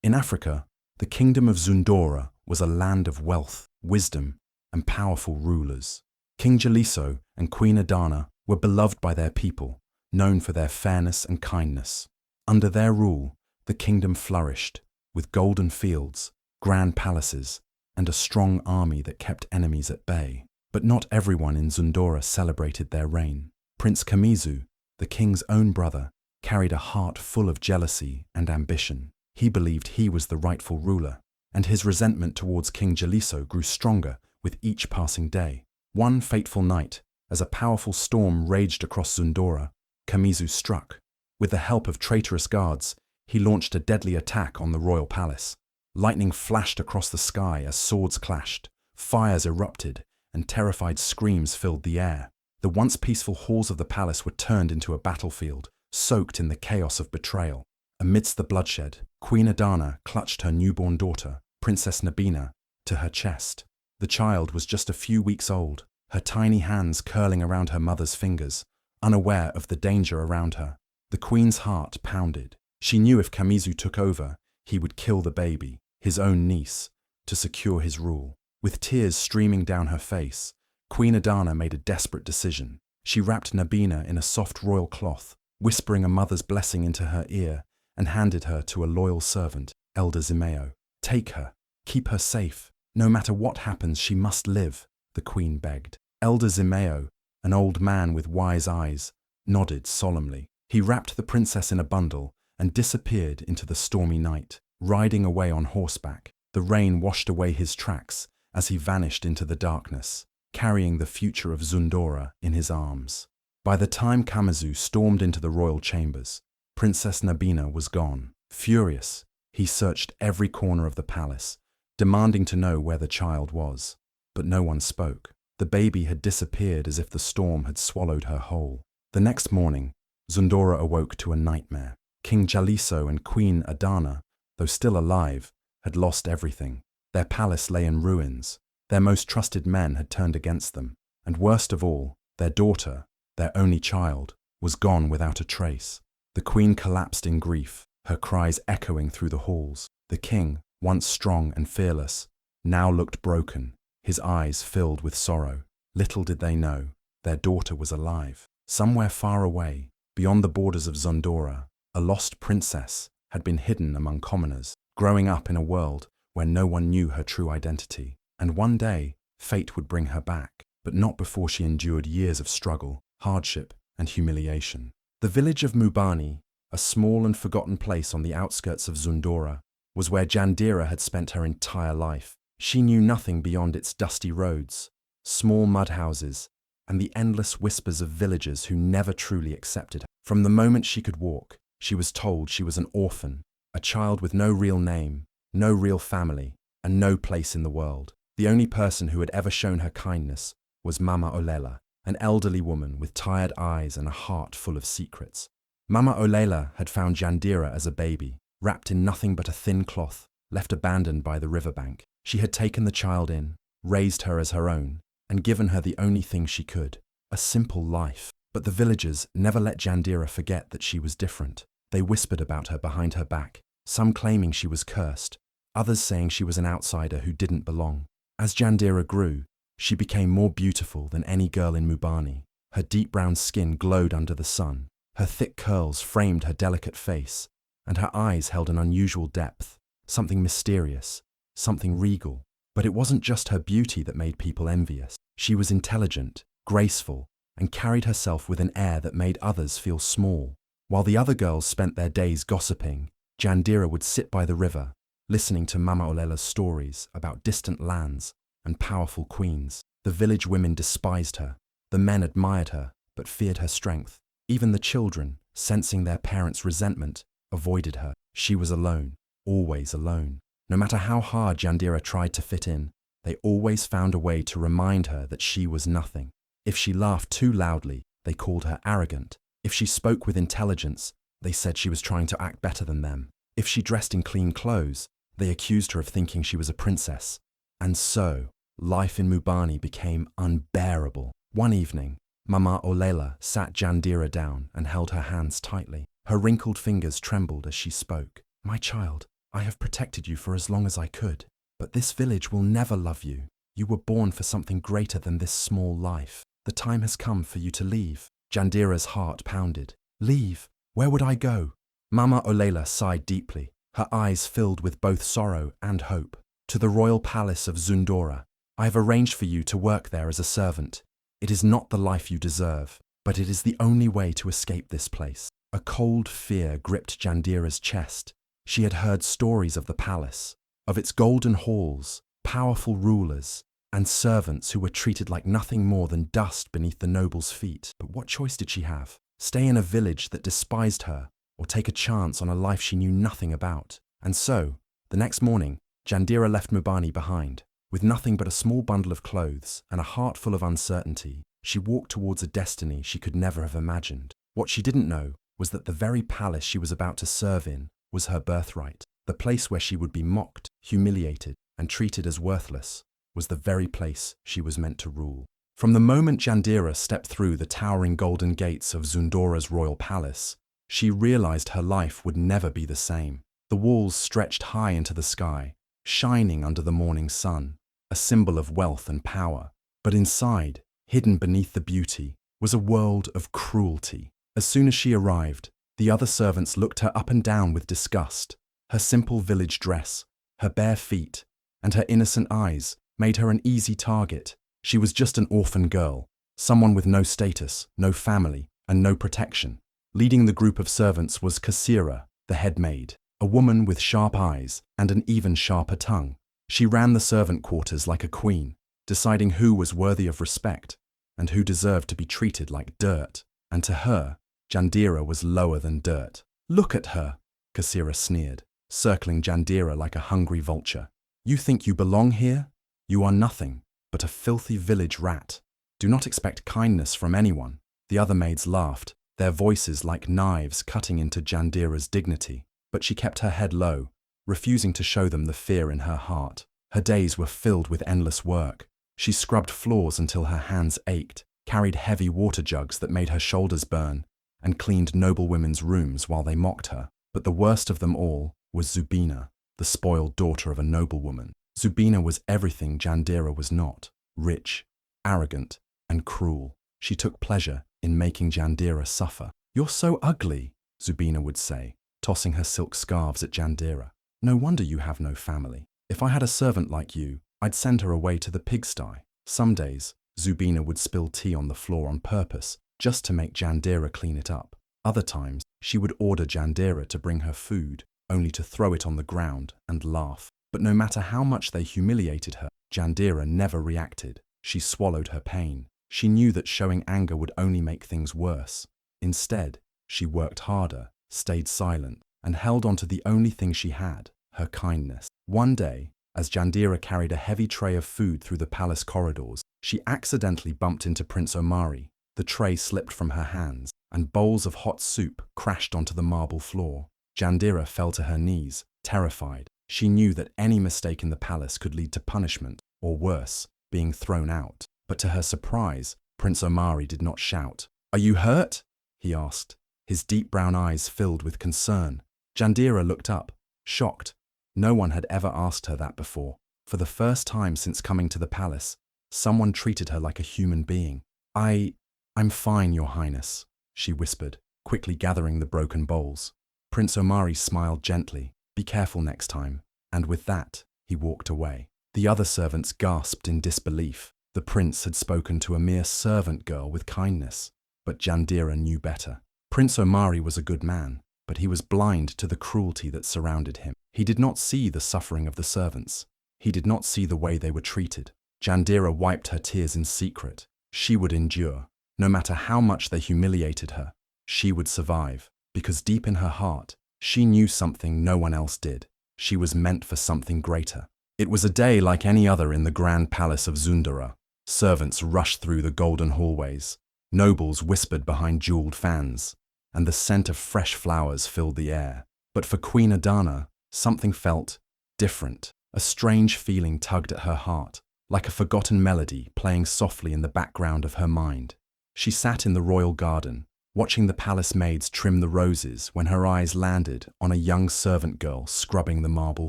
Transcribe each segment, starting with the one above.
In Africa, the kingdom of Zundora was a land of wealth, wisdom, and powerful rulers. King Jaliso and Queen Adana were beloved by their people, known for their fairness and kindness. Under their rule, the kingdom flourished, with golden fields, grand palaces, and a strong army that kept enemies at bay. But not everyone in Zundora celebrated their reign. Prince Kamizu, the king's own brother, carried a heart full of jealousy and ambition. He believed he was the rightful ruler, and his resentment towards King Jaliso grew stronger with each passing day. One fateful night, as a powerful storm raged across Zundora, Kamizu struck. With the help of traitorous guards, he launched a deadly attack on the royal palace. Lightning flashed across the sky as swords clashed, fires erupted, and terrified screams filled the air. The once peaceful halls of the palace were turned into a battlefield, soaked in the chaos of betrayal. Amidst the bloodshed, Queen Adana clutched her newborn daughter, Princess Nabina, to her chest. The child was just a few weeks old, her tiny hands curling around her mother's fingers, unaware of the danger around her. The queen's heart pounded. She knew if Kamizu took over, he would kill the baby, his own niece, to secure his rule. With tears streaming down her face, Queen Adana made a desperate decision. She wrapped Nabina in a soft royal cloth, whispering a mother's blessing into her ear, and handed her to a loyal servant, Elder Zimeo. "Take her. Keep her safe. No matter what happens, she must live," the queen begged. Elder Zimeo, an old man with wise eyes, nodded solemnly. He wrapped the princess in a bundle and disappeared into the stormy night, riding away on horseback. The rain washed away his tracks as he vanished into the darkness, carrying the future of Zundora in his arms. By the time Kamizu stormed into the royal chambers, Princess Nabina was gone. Furious, he searched every corner of the palace, demanding to know where the child was. But no one spoke. The baby had disappeared as if the storm had swallowed her whole. The next morning, Zundora awoke to a nightmare. King Jaliso and Queen Adana, though still alive, had lost everything. Their palace lay in ruins. Their most trusted men had turned against them. And worst of all, their daughter, their only child, was gone without a trace. The queen collapsed in grief, her cries echoing through the halls. The king, once strong and fearless, now looked broken, his eyes filled with sorrow. Little did they know, their daughter was alive. Somewhere far away, beyond the borders of Zundora, a lost princess had been hidden among commoners, growing up in a world where no one knew her true identity. And one day, fate would bring her back, but not before she endured years of struggle, hardship, and humiliation. The village of Mubani, a small and forgotten place on the outskirts of Zundora, was where Jandira had spent her entire life. She knew nothing beyond its dusty roads, small mud houses, and the endless whispers of villagers who never truly accepted her. From the moment she could walk, she was told she was an orphan, a child with no real name, no real family, and no place in the world. The only person who had ever shown her kindness was Mama Olela, an elderly woman with tired eyes and a heart full of secrets. Mama Olela had found Jandira as a baby, wrapped in nothing but a thin cloth, left abandoned by the riverbank. She had taken the child in, raised her as her own, and given her the only thing she could, a simple life. But the villagers never let Jandira forget that she was different. They whispered about her behind her back, some claiming she was cursed, others saying she was an outsider who didn't belong. As Jandira grew, she became more beautiful than any girl in Mubani. Her deep brown skin glowed under the sun, her thick curls framed her delicate face, and her eyes held an unusual depth, something mysterious, something regal. But it wasn't just her beauty that made people envious. She was intelligent, graceful, and carried herself with an air that made others feel small. While the other girls spent their days gossiping, Jandira would sit by the river, listening to Mama Olela's stories about distant lands and powerful queens. The village women despised her. The men admired her, but feared her strength. Even the children, sensing their parents' resentment, avoided her. She was alone, always alone. No matter how hard Jandira tried to fit in, they always found a way to remind her that she was nothing. If she laughed too loudly, they called her arrogant. If she spoke with intelligence, they said she was trying to act better than them. If she dressed in clean clothes, they accused her of thinking she was a princess. And so, life in Mubani became unbearable. One evening, Mama Olela sat Jandira down and held her hands tightly. Her wrinkled fingers trembled as she spoke. "My child, I have protected you for as long as I could. But this village will never love you. You were born for something greater than this small life. The time has come for you to leave." Jandira's heart pounded. "Leave? Where would I go?" Mama Olela sighed deeply, her eyes filled with both sorrow and hope. "To the royal palace of Zundora. I have arranged for you to work there as a servant. It is not the life you deserve, but it is the only way to escape this place." A cold fear gripped Jandira's chest. She had heard stories of the palace, of its golden halls, powerful rulers, and servants who were treated like nothing more than dust beneath the nobles' feet. But what choice did she have? Stay in a village that despised her, or take a chance on a life she knew nothing about? And so, the next morning, Jandira left Mubani behind. With nothing but a small bundle of clothes and a heart full of uncertainty, she walked towards a destiny she could never have imagined. What she didn't know was that the very palace she was about to serve in was her birthright. The place where she would be mocked, humiliated, and treated as worthless was the very place she was meant to rule. From the moment Jandira stepped through the towering golden gates of Zundora's royal palace, she realized her life would never be the same. The walls stretched high into the sky, shining under the morning sun, a symbol of wealth and power. But inside, hidden beneath the beauty, was a world of cruelty. As soon as she arrived, the other servants looked her up and down with disgust. Her simple village dress, her bare feet, and her innocent eyes made her an easy target. She was just an orphan girl, someone with no status, no family, and no protection. Leading the group of servants was Kasira, the head maid, a woman with sharp eyes and an even sharper tongue. She ran the servant quarters like a queen, deciding who was worthy of respect and who deserved to be treated like dirt. And to her, Jandira was lower than dirt. "Look at her," Kasira sneered, circling Jandira like a hungry vulture. "You think you belong here? You are nothing but a filthy village rat. Do not expect kindness from anyone." The other maids laughed, their voices like knives cutting into Jandira's dignity. But she kept her head low, refusing to show them the fear in her heart. Her days were filled with endless work. She scrubbed floors until her hands ached, carried heavy water jugs that made her shoulders burn, and cleaned noblewomen's rooms while they mocked her. But the worst of them all was Zubina, the spoiled daughter of a noblewoman. Zubina was everything Jandira was not: rich, arrogant, and cruel. She took pleasure in making Jandira suffer. "You're so ugly," Zubina would say, tossing her silk scarves at Jandira. "No wonder you have no family. If I had a servant like you, I'd send her away to the pigsty." Some days, Zubina would spill tea on the floor on purpose, just to make Jandira clean it up. Other times, she would order Jandira to bring her food, only to throw it on the ground and laugh. But no matter how much they humiliated her, Jandira never reacted. She swallowed her pain. She knew that showing anger would only make things worse. Instead, she worked harder, stayed silent, and held on to the only thing she had: her kindness. One day, as Jandira carried a heavy tray of food through the palace corridors, she accidentally bumped into Prince Omari. The tray slipped from her hands, and bowls of hot soup crashed onto the marble floor. Jandira fell to her knees, terrified. She knew that any mistake in the palace could lead to punishment, or worse, being thrown out. But to her surprise, Prince Omari did not shout. "Are you hurt?" he asked, his deep brown eyes filled with concern. Jandira looked up, shocked. No one had ever asked her that before. For the first time since coming to the palace, someone treated her like a human being. I'm fine, Your Highness," she whispered, quickly gathering the broken bowls. Prince Omari smiled gently. "Be careful next time." And with that, he walked away. The other servants gasped in disbelief. The prince had spoken to a mere servant girl with kindness. But Jandira knew better. Prince Omari was a good man, but he was blind to the cruelty that surrounded him. He did not see the suffering of the servants. He did not see the way they were treated. Jandira wiped her tears in secret. She would endure. No matter how much they humiliated her, she would survive, because deep in her heart, she knew something no one else did. She was meant for something greater. It was a day like any other in the grand palace of Zundora. Servants rushed through the golden hallways. Nobles whispered behind jeweled fans, and the scent of fresh flowers filled the air. But for Queen Adana, something felt different. A strange feeling tugged at her heart, like a forgotten melody playing softly in the background of her mind. She sat in the royal garden, watching the palace maids trim the roses when her eyes landed on a young servant girl scrubbing the marble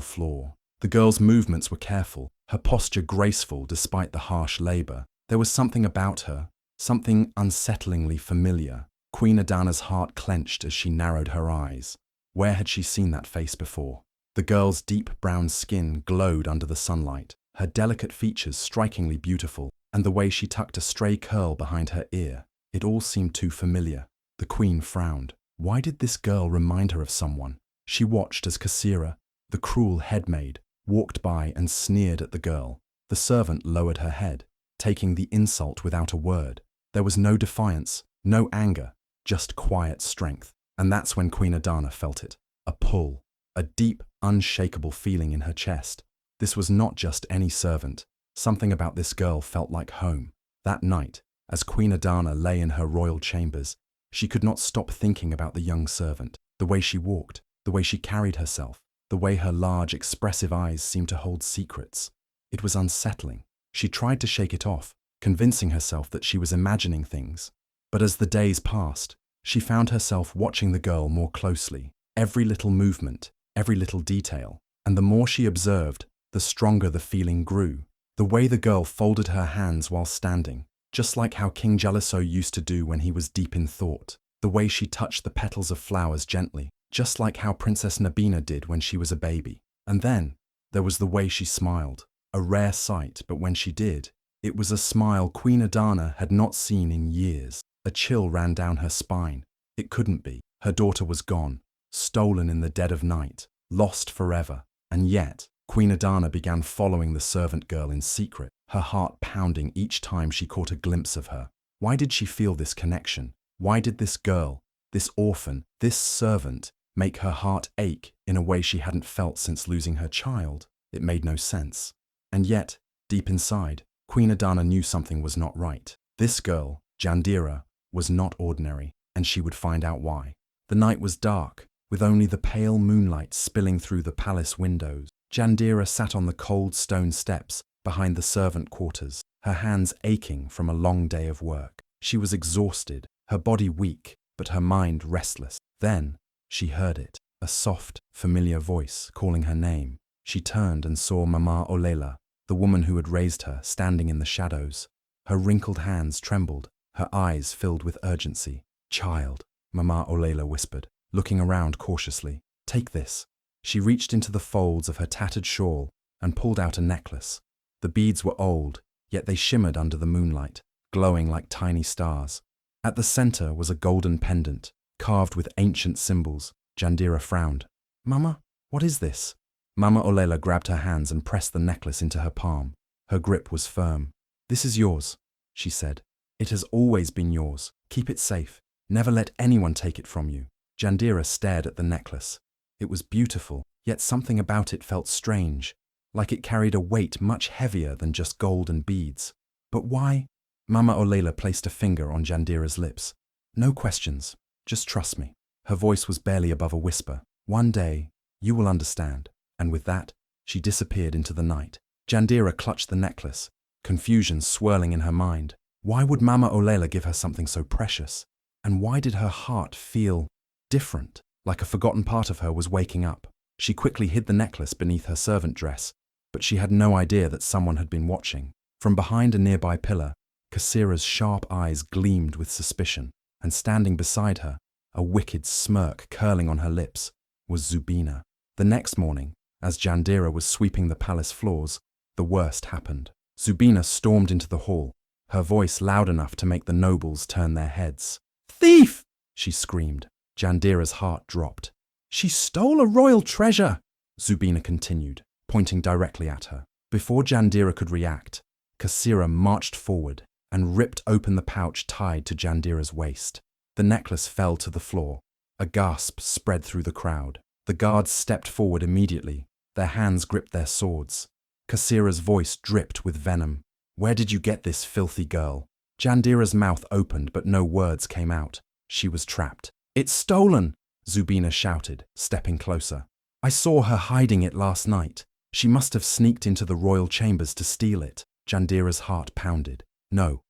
floor. The girl's movements were careful, her posture graceful despite the harsh labor. There was something about her, something unsettlingly familiar. Queen Adana's heart clenched as she narrowed her eyes. Where had she seen that face before? The girl's deep brown skin glowed under the sunlight, her delicate features strikingly beautiful, and the way she tucked a stray curl behind her ear. It all seemed too familiar. The queen frowned. Why did this girl remind her of someone? She watched as Kasira, the cruel headmaid, walked by and sneered at the girl. The servant lowered her head, taking the insult without a word. There was no defiance, no anger, just quiet strength. And that's when Queen Adana felt it. A pull, a deep, unshakable feeling in her chest. This was not just any servant. Something about this girl felt like home. That night, as Queen Adana lay in her royal chambers, she could not stop thinking about the young servant, the way she walked, the way she carried herself, the way her large, expressive eyes seemed to hold secrets. It was unsettling. She tried to shake it off, convincing herself that she was imagining things. But as the days passed, she found herself watching the girl more closely, every little movement, every little detail, and the more she observed, the stronger the feeling grew. The way the girl folded her hands while standing, just like how King Jaliso used to do when he was deep in thought. The way she touched the petals of flowers gently, just like how Princess Nabina did when she was a baby. And then, there was the way she smiled, a rare sight, but when she did, it was a smile Queen Adana had not seen in years. A chill ran down her spine. It couldn't be. Her daughter was gone, stolen in the dead of night, lost forever. And yet, Queen Adana began following the servant girl in secret, her heart pounding each time she caught a glimpse of her. Why did she feel this connection? Why did this girl, this orphan, this servant, make her heart ache in a way she hadn't felt since losing her child? It made no sense. And yet, deep inside, Queen Adana knew something was not right. This girl, Jandira, was not ordinary, and she would find out why. The night was dark, with only the pale moonlight spilling through the palace windows. Jandira sat on the cold stone steps behind the servant quarters, her hands aching from a long day of work. She was exhausted, her body weak, but her mind restless. Then, she heard it, a soft, familiar voice calling her name. She turned and saw Mama Olela, the woman who had raised her, standing in the shadows. Her wrinkled hands trembled, her eyes filled with urgency. "Child," Mama Olela whispered, looking around cautiously. "Take this." She reached into the folds of her tattered shawl and pulled out a necklace. The beads were old, yet they shimmered under the moonlight, glowing like tiny stars. At the center was a golden pendant, carved with ancient symbols. Jandira frowned. "Mama, what is this?" Mama Olela grabbed her hands and pressed the necklace into her palm. Her grip was firm. "This is yours," she said. "It has always been yours. Keep it safe. Never let anyone take it from you." Jandira stared at the necklace. It was beautiful, yet something about it felt strange, like it carried a weight much heavier than just gold and beads. "But why?" Mama Olela placed a finger on Jandira's lips. "No questions. Just trust me." Her voice was barely above a whisper. "One day, you will understand." And with that, she disappeared into the night. Jandira clutched the necklace, confusion swirling in her mind. Why would Mama Olela give her something so precious? And why did her heart feel different, like a forgotten part of her was waking up? She quickly hid the necklace beneath her servant dress, but she had no idea that someone had been watching. From behind a nearby pillar, Kasira's sharp eyes gleamed with suspicion, and standing beside her, a wicked smirk curling on her lips, was Zubina. The next morning, as Jandira was sweeping the palace floors, the worst happened. Zubina stormed into the hall, her voice loud enough to make the nobles turn their heads. "Thief!" she screamed. Jandira's heart dropped. "She stole a royal treasure," Zubina continued, pointing directly at her. Before Jandira could react, Kasira marched forward and ripped open the pouch tied to Jandira's waist. The necklace fell to the floor. A gasp spread through the crowd. The guards stepped forward immediately. Their hands gripped their swords. Kasira's voice dripped with venom. "Where did you get this, filthy girl?" Jandira's mouth opened, but no words came out. She was trapped. "It's stolen!" Zubina shouted, stepping closer. "I saw her hiding it last night. She must have sneaked into the royal chambers to steal it." Jandira's heart pounded. No,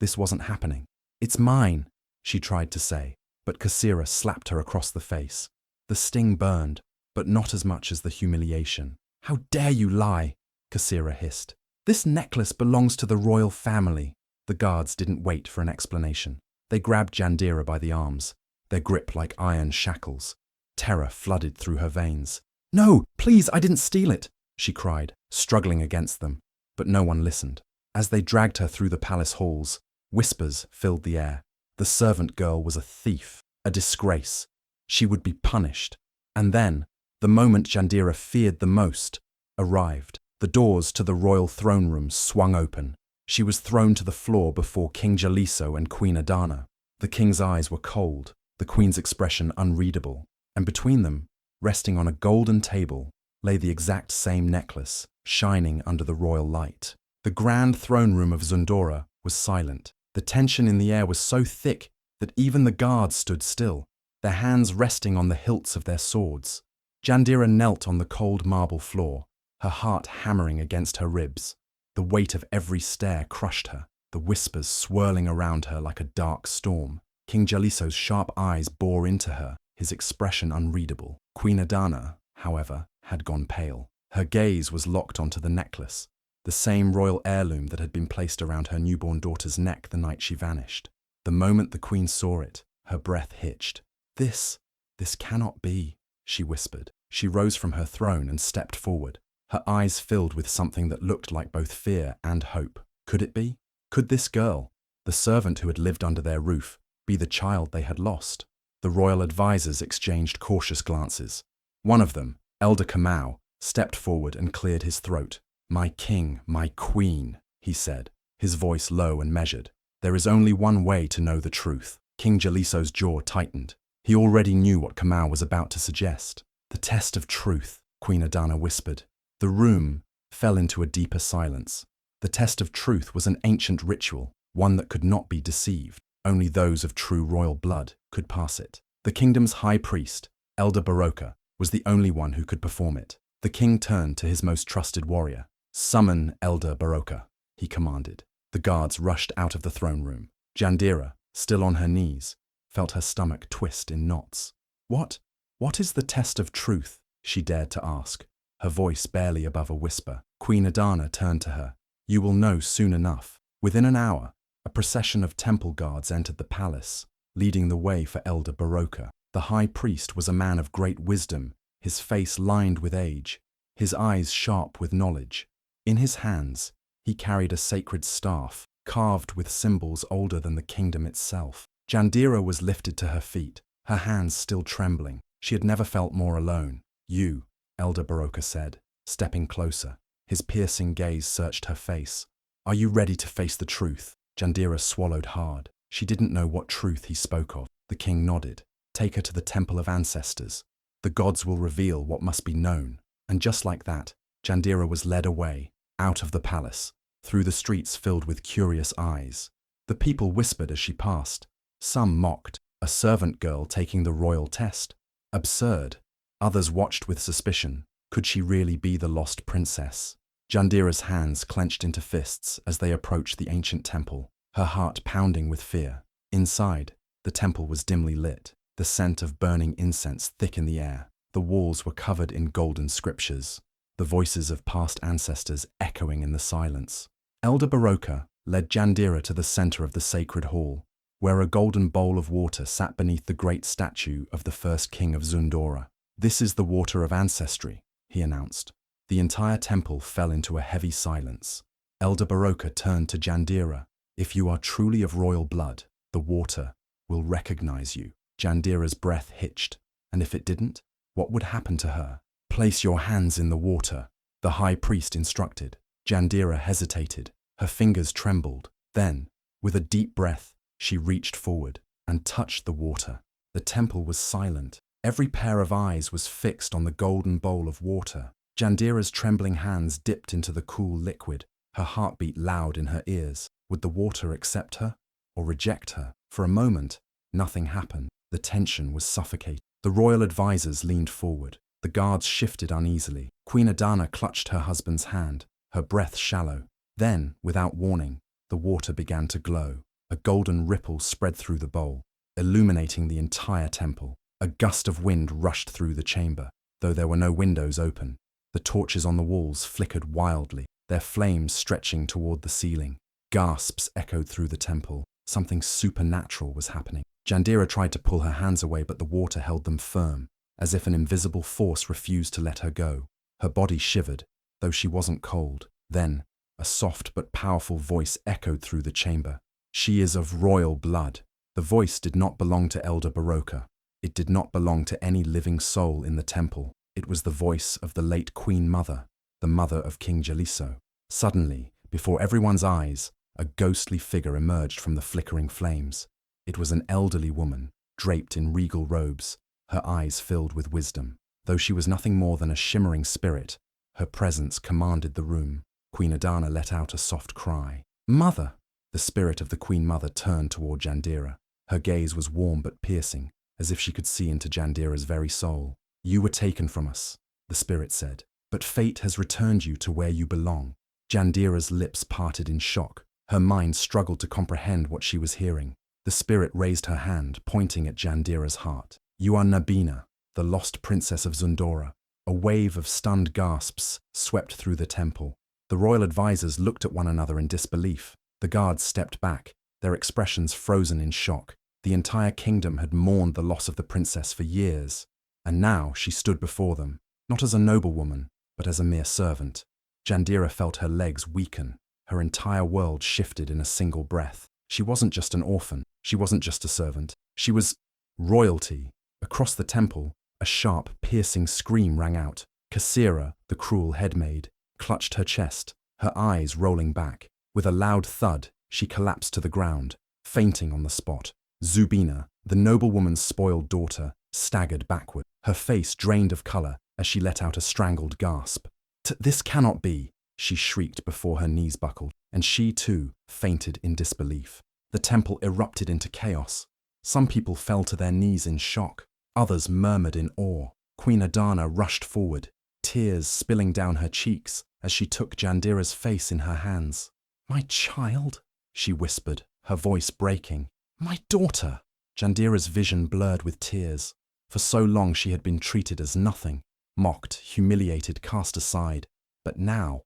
this wasn't happening. "It's mine." she tried to say, but Kasira slapped her across the face. The sting burned, but not as much as the humiliation. "How dare you lie?" Kasira hissed. "This necklace belongs to the royal family." The guards didn't wait for an explanation. They grabbed Jandira by the arms, their grip like iron shackles. Terror flooded through her veins. "No, please, I didn't steal it," she cried, struggling against them. But no one listened. As they dragged her through the palace halls, whispers filled the air. The servant girl was a thief, a disgrace. She would be punished. And then, the moment Jandira feared the most arrived. The doors to the royal throne room swung open. She was thrown to the floor before King Jaliso and Queen Adana. The king's eyes were cold, the queen's expression unreadable, and between them, resting on a golden table, lay the exact same necklace, shining under the royal light. The grand throne room of Zundora was silent. The tension in the air was so thick that even the guards stood still, their hands resting on the hilts of their swords. Jandira knelt on the cold marble floor, her heart hammering against her ribs. The weight of every stare crushed her, the whispers swirling around her like a dark storm. King Jaliso's sharp eyes bore into her, his expression unreadable. Queen Adana, however, had gone pale. Her gaze was locked onto the necklace, the same royal heirloom that had been placed around her newborn daughter's neck the night she vanished. The moment the queen saw it, her breath hitched. This cannot be," she whispered. She rose from her throne and stepped forward, her eyes filled with something that looked like both fear and hope. Could it be? Could this girl, the servant who had lived under their roof, be the child they had lost? The royal advisors exchanged cautious glances. One of them, Elder Kamau, stepped forward and cleared his throat. "My king, my queen," he said, his voice low and measured. "There is only one way to know the truth." King Jaliso's jaw tightened. He already knew what Kamau was about to suggest. "The test of truth," Queen Adana whispered. The room fell into a deeper silence. The test of truth was an ancient ritual, one that could not be deceived. Only those of true royal blood could pass it. The kingdom's high priest, Elder Baroka, was the only one who could perform it. The king turned to his most trusted warrior. "Summon Elder Baroka," he commanded. The guards rushed out of the throne room. Jandira, still on her knees, felt her stomach twist in knots. What is the test of truth?" she dared to ask, her voice barely above a whisper. Queen Adana turned to her. "You will know soon enough." Within an hour, a procession of temple guards entered the palace, leading the way for Elder Baroka. The high priest was a man of great wisdom, his face lined with age, his eyes sharp with knowledge. In his hands, he carried a sacred staff, carved with symbols older than the kingdom itself. Jandira was lifted to her feet, her hands still trembling. She had never felt more alone. "You," Elder Baroka said, stepping closer. His piercing gaze searched her face. "Are you ready to face the truth?" Jandira swallowed hard. She didn't know what truth he spoke of. The king nodded. "Take her to the Temple of Ancestors. The gods will reveal what must be known." And just like that, Jandira was led away, out of the palace, through the streets filled with curious eyes. The people whispered as she passed. Some mocked, a servant girl taking the royal test. Absurd. Others watched with suspicion. Could she really be the lost princess? Jandira's hands clenched into fists as they approached the ancient temple, her heart pounding with fear. Inside, the temple was dimly lit, the scent of burning incense thick in the air. The walls were covered in golden scriptures, the voices of past ancestors echoing in the silence. Elder Baroka led Jandira to the center of the sacred hall, where a golden bowl of water sat beneath the great statue of the first king of Zundora. "This is the water of ancestry," he announced. The entire temple fell into a heavy silence. Elder Baroka turned to Jandira. "If you are truly of royal blood, the water will recognize you." Jandira's breath hitched. And if it didn't, what would happen to her? "Place your hands in the water," the high priest instructed. Jandira hesitated. Her fingers trembled. Then, with a deep breath, she reached forward and touched the water. The temple was silent. Every pair of eyes was fixed on the golden bowl of water. Jandira's trembling hands dipped into the cool liquid, her heartbeat loud in her ears. Would the water accept her or reject her? For a moment, nothing happened. The tension was suffocating. The royal advisors leaned forward. The guards shifted uneasily. Queen Adana clutched her husband's hand, her breath shallow. Then, without warning, the water began to glow. A golden ripple spread through the bowl. illuminating the entire temple. A gust of wind rushed through the chamber, though there were no windows open. The torches on the walls flickered wildly, their flames stretching toward the ceiling. Gasps echoed through the temple. Something supernatural was happening. Jandira tried to pull her hands away, but the water held them firm, as if an invisible force refused to let her go. Her body shivered, though she wasn't cold. Then, a soft but powerful voice echoed through the chamber. "She is of royal blood." The voice did not belong to Elder Baroka. It did not belong to any living soul in the temple. It was the voice of the late Queen Mother, the mother of King Jaliso. Suddenly, before everyone's eyes, a ghostly figure emerged from the flickering flames. It was an elderly woman, draped in regal robes, her eyes filled with wisdom. Though she was nothing more than a shimmering spirit, her presence commanded the room. Queen Adana let out a soft cry. "Mother!" The spirit of the Queen Mother turned toward Jandira. Her gaze was warm but piercing, as if she could see into Jandira's very soul. "You were taken from us," the spirit said, "but fate has returned you to where you belong." Jandira's lips parted in shock. Her mind struggled to comprehend what she was hearing. The spirit raised her hand, pointing at Jandira's heart. "You are Nabina, the lost princess of Zundora." A wave of stunned gasps swept through the temple. The royal advisors looked at one another in disbelief. The guards stepped back, their expressions frozen in shock. The entire kingdom had mourned the loss of the princess for years, and now she stood before them, not as a noblewoman, but as a mere servant. Jandira felt her legs weaken. Her entire world shifted in a single breath. She wasn't just an orphan. She wasn't just a servant. She was royalty. Across the temple, a sharp, piercing scream rang out. Kasira, the cruel headmaid, clutched her chest, her eyes rolling back. With a loud thud, she collapsed to the ground, fainting on the spot. Zubina, the noblewoman's spoiled daughter, staggered backward, her face drained of color as she let out a strangled gasp. "This cannot be," she shrieked before her knees buckled, and she too fainted in disbelief. The temple erupted into chaos. Some people fell to their knees in shock. Others murmured in awe. Queen Adana rushed forward, tears spilling down her cheeks as she took Jandira's face in her hands. "My child," she whispered, her voice breaking. "My daughter." Jandira's vision blurred with tears. For so long she had been treated as nothing, mocked, humiliated, cast aside. But now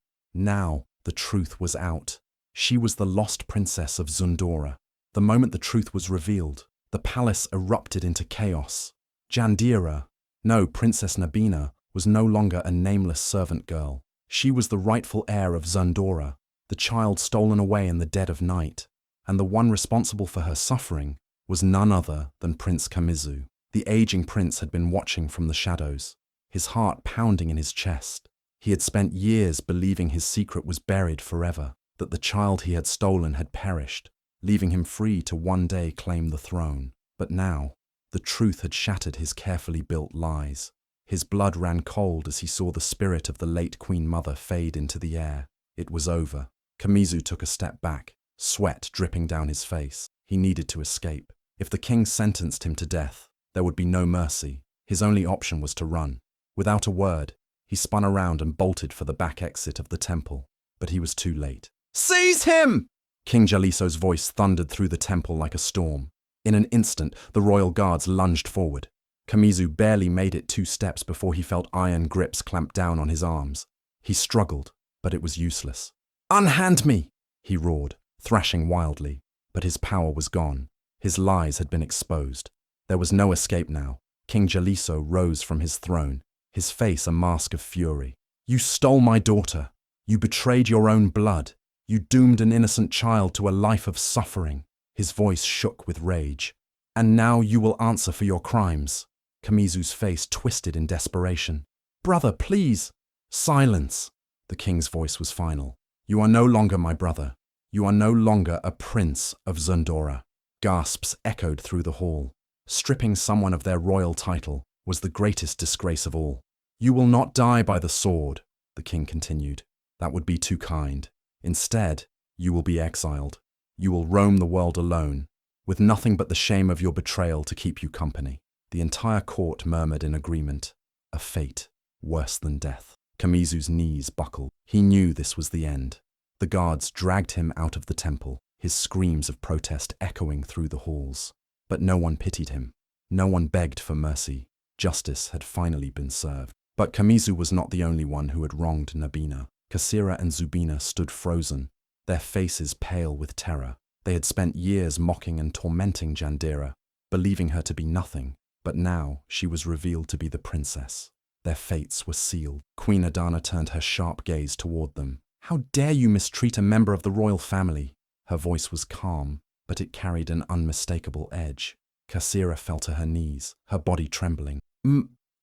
the truth was out. She was the lost princess of Zundora. The moment the truth was revealed, the palace erupted into chaos. Jandira, no, Princess Nabina, was no longer a nameless servant girl. She was the rightful heir of Zandora, the child stolen away in the dead of night, and the one responsible for her suffering was none other than Prince Kamizu. The aging prince had been watching from the shadows, his heart pounding in his chest. He had spent years believing his secret was buried forever, that the child he had stolen had perished, leaving him free to one day claim the throne. But now, the truth had shattered his carefully built lies. His blood ran cold as he saw the spirit of the late Queen Mother fade into the air. It was over. Kamizu took a step back, sweat dripping down his face. He needed to escape. If the king sentenced him to death, there would be no mercy. His only option was to run. Without a word, he spun around and bolted for the back exit of the temple. But he was too late. "Seize him!" King Jaliso's voice thundered through the temple like a storm. In an instant, the royal guards lunged forward. Kamizu barely made it 2 steps before he felt iron grips clamp down on his arms. He struggled, but it was useless. "Unhand me!" he roared, thrashing wildly. But his power was gone. His lies had been exposed. There was no escape now. King Jaliso rose from his throne, his face a mask of fury. "You stole my daughter. You betrayed your own blood. You doomed an innocent child to a life of suffering." His voice shook with rage. "And now you will answer for your crimes." Kamizu's face twisted in desperation. "Brother, please." "Silence." The king's voice was final. "You are no longer my brother. You are no longer a prince of Zundora." Gasps echoed through the hall. Stripping someone of their royal title was the greatest disgrace of all. "You will not die by the sword," the king continued. "That would be too kind. Instead, you will be exiled. You will roam the world alone, with nothing but the shame of your betrayal to keep you company." The entire court murmured in agreement. A fate worse than death. Kamizu's knees buckled. He knew this was the end. The guards dragged him out of the temple, his screams of protest echoing through the halls. But no one pitied him. No one begged for mercy. Justice had finally been served. But Kamizu was not the only one who had wronged Nabina. Kasira and Zubina stood frozen, their faces pale with terror. They had spent years mocking and tormenting Jandira, believing her to be nothing, but now she was revealed to be the princess. Their fates were sealed. Queen Adana turned her sharp gaze toward them. "How dare you mistreat a member of the royal family?" Her voice was calm, but it carried an unmistakable edge. Kasira fell to her knees, her body trembling.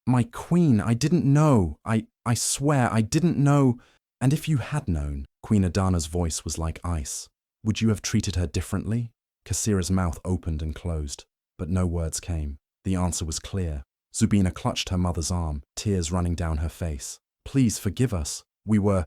My queen, I didn't know. I swear, I didn't know." "And if you had known," Queen Adana's voice was like ice, "would you have treated her differently?" Kasira's mouth opened and closed, but no words came. The answer was clear. Zubina clutched her mother's arm, tears running down her face. "Please forgive us. We were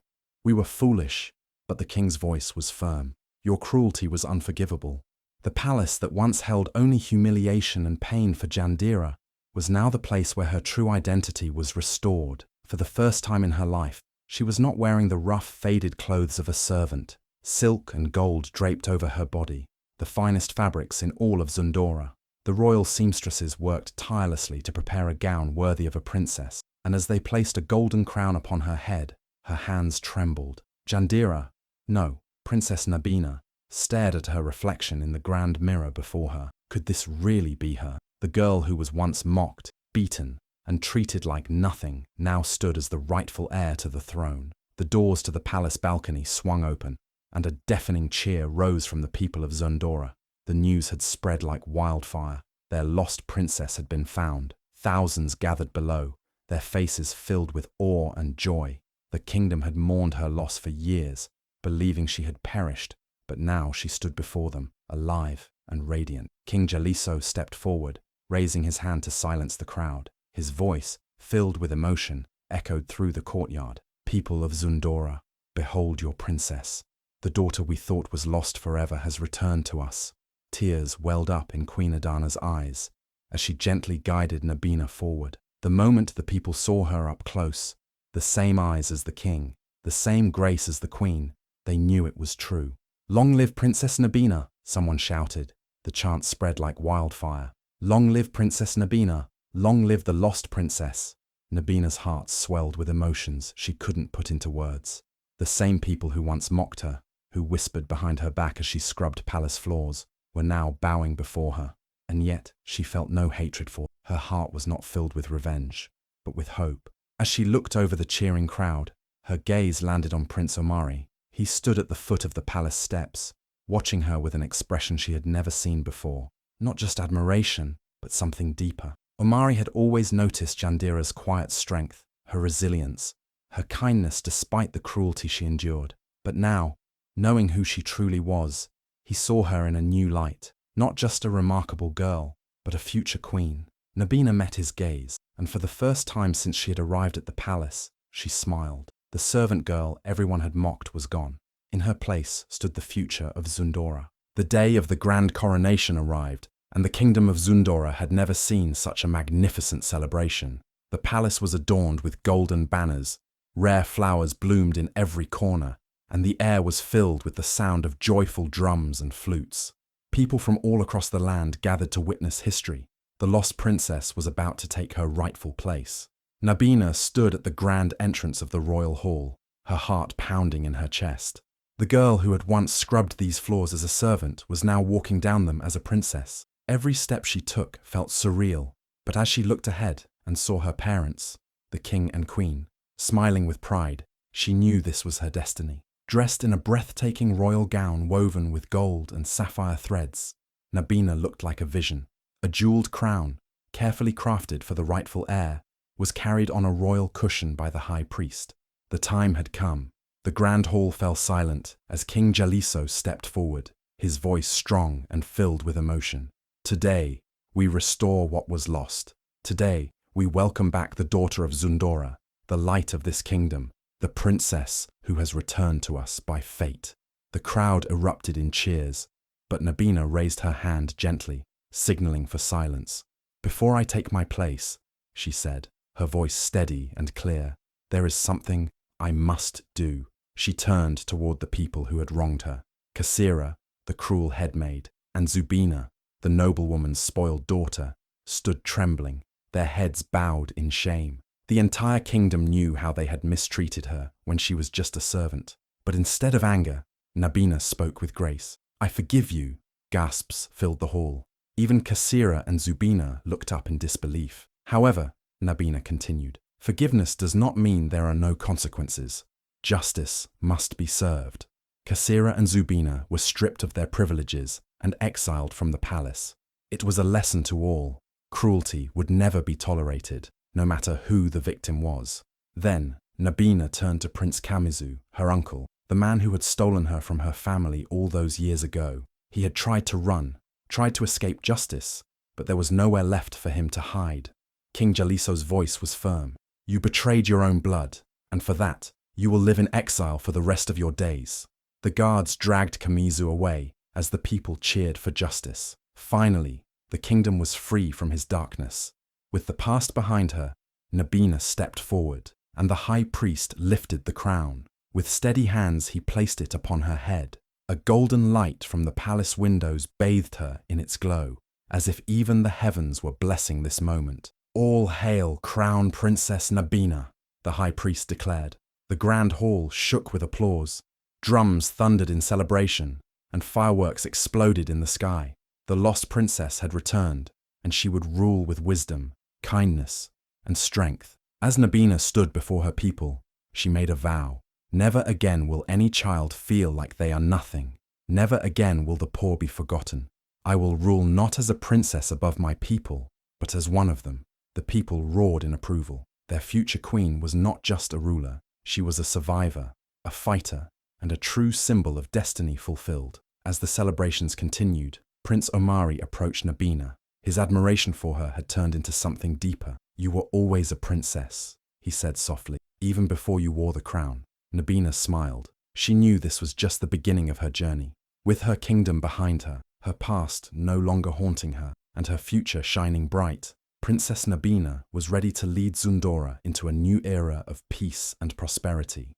foolish." But the king's voice was firm. "Your cruelty was unforgivable. The palace that once held only humiliation and pain for Jandira was now the place where her true identity was restored. For the first time in her life, she was not wearing the rough, faded clothes of a servant. Silk and gold draped over her body, the finest fabrics in all of Zundora. The royal seamstresses worked tirelessly to prepare a gown worthy of a princess, and as they placed a golden crown upon her head, her hands trembled. Jandira, no, Princess Nabina, stared at her reflection in the grand mirror before her. Could this really be her? The girl who was once mocked, beaten, and treated like nothing now stood as the rightful heir to the throne. The doors to the palace balcony swung open, and a deafening cheer rose from the people of Zundora. The news had spread like wildfire. Their lost princess had been found. Thousands gathered below, their faces filled with awe and joy. The kingdom had mourned her loss for years, believing she had perished, but now she stood before them, alive and radiant. King Jaliso stepped forward, raising his hand to silence the crowd. His voice, filled with emotion, echoed through the courtyard. "People of Zundora, behold your princess. The daughter we thought was lost forever has returned to us." Tears welled up in Queen Adana's eyes as she gently guided Nabina forward. The moment the people saw her up close, the same eyes as the king, the same grace as the queen, they knew it was true. "Long live Princess Nabina!" someone shouted. The chant spread like wildfire. "Long live Princess Nabina! Long live the lost princess!" Nabina's heart swelled with emotions she couldn't put into words. The same people who once mocked her, who whispered behind her back as she scrubbed palace floors, were now bowing before her. And yet she felt no hatred for them. Her heart was not filled with revenge, but with hope. As she looked over the cheering crowd, her gaze landed on Prince Omari. He stood at the foot of the palace steps, watching her with an expression she had never seen before. Not just admiration, but something deeper. Omari had always noticed Jandira's quiet strength, her resilience, her kindness despite the cruelty she endured. But now, knowing who she truly was, he saw her in a new light. Not just a remarkable girl, but a future queen. Nabina met his gaze, and for the first time since she had arrived at the palace, she smiled. The servant girl everyone had mocked was gone. In her place stood the future of Zundora. The day of the grand coronation arrived, and the kingdom of Zundora had never seen such a magnificent celebration. The palace was adorned with golden banners, rare flowers bloomed in every corner, and the air was filled with the sound of joyful drums and flutes. People from all across the land gathered to witness history. The lost princess was about to take her rightful place. Nabina stood at the grand entrance of the royal hall, her heart pounding in her chest. The girl who had once scrubbed these floors as a servant was now walking down them as a princess. Every step she took felt surreal, but as she looked ahead and saw her parents, the king and queen, smiling with pride, she knew this was her destiny. Dressed in a breathtaking royal gown woven with gold and sapphire threads, Nabina looked like a vision. A jeweled crown, carefully crafted for the rightful heir, was carried on a royal cushion by the high priest. The time had come. The grand hall fell silent as King Jaliso stepped forward, his voice strong and filled with emotion. "Today, we restore what was lost. Today, we welcome back the daughter of Zundora, the light of this kingdom, the princess who has returned to us by fate." The crowd erupted in cheers, but Nabina raised her hand gently, signaling for silence. "Before I take my place," she said, her voice steady and clear, "there is something I must do." She turned toward the people who had wronged her. Kasira, the cruel headmaid, and Zubina, The noblewoman's spoiled daughter stood trembling, their heads bowed in shame. The entire kingdom knew how they had mistreated her when she was just a servant. But instead of anger, Nabina spoke with grace. "I forgive you." Gasps filled the hall. Even Kasira and Zubina looked up in disbelief. "However," Nabina continued, "forgiveness does not mean there are no consequences. Justice must be served." Kasira and Zubina were stripped of their privileges and exiled from the palace. It was a lesson to all. Cruelty would never be tolerated, no matter who the victim was. Then, Nabina turned to Prince Kamizu, her uncle, the man who had stolen her from her family all those years ago. He had tried to run, tried to escape justice, but there was nowhere left for him to hide. King Jaliso's voice was firm. "You betrayed your own blood, and for that, you will live in exile for the rest of your days." The guards dragged Kamizu away as the people cheered for justice. Finally, the kingdom was free from his darkness. With the past behind her, Nabina stepped forward, and the high priest lifted the crown. With steady hands, he placed it upon her head. A golden light from the palace windows bathed her in its glow, as if even the heavens were blessing this moment. "All hail, Crown Princess Nabina," the high priest declared. The grand hall shook with applause. Drums thundered in celebration, and fireworks exploded in the sky. The lost princess had returned, and she would rule with wisdom, kindness, and strength. As Nabina stood before her people, she made a vow. Never again will any child feel like they are nothing. Never again will the poor be forgotten. I will rule not as a princess above my people, but as one of them. The people roared in approval. Their future queen was not just a ruler. She was a survivor, a fighter, and a true symbol of destiny fulfilled. As the celebrations continued, Prince Omari approached Nabina. His admiration for her had turned into something deeper. "You were always a princess," he said softly, "even before you wore the crown." Nabina smiled. She knew this was just the beginning of her journey. With her kingdom behind her, her past no longer haunting her, and her future shining bright, Princess Nabina was ready to lead Zundora into a new era of peace and prosperity.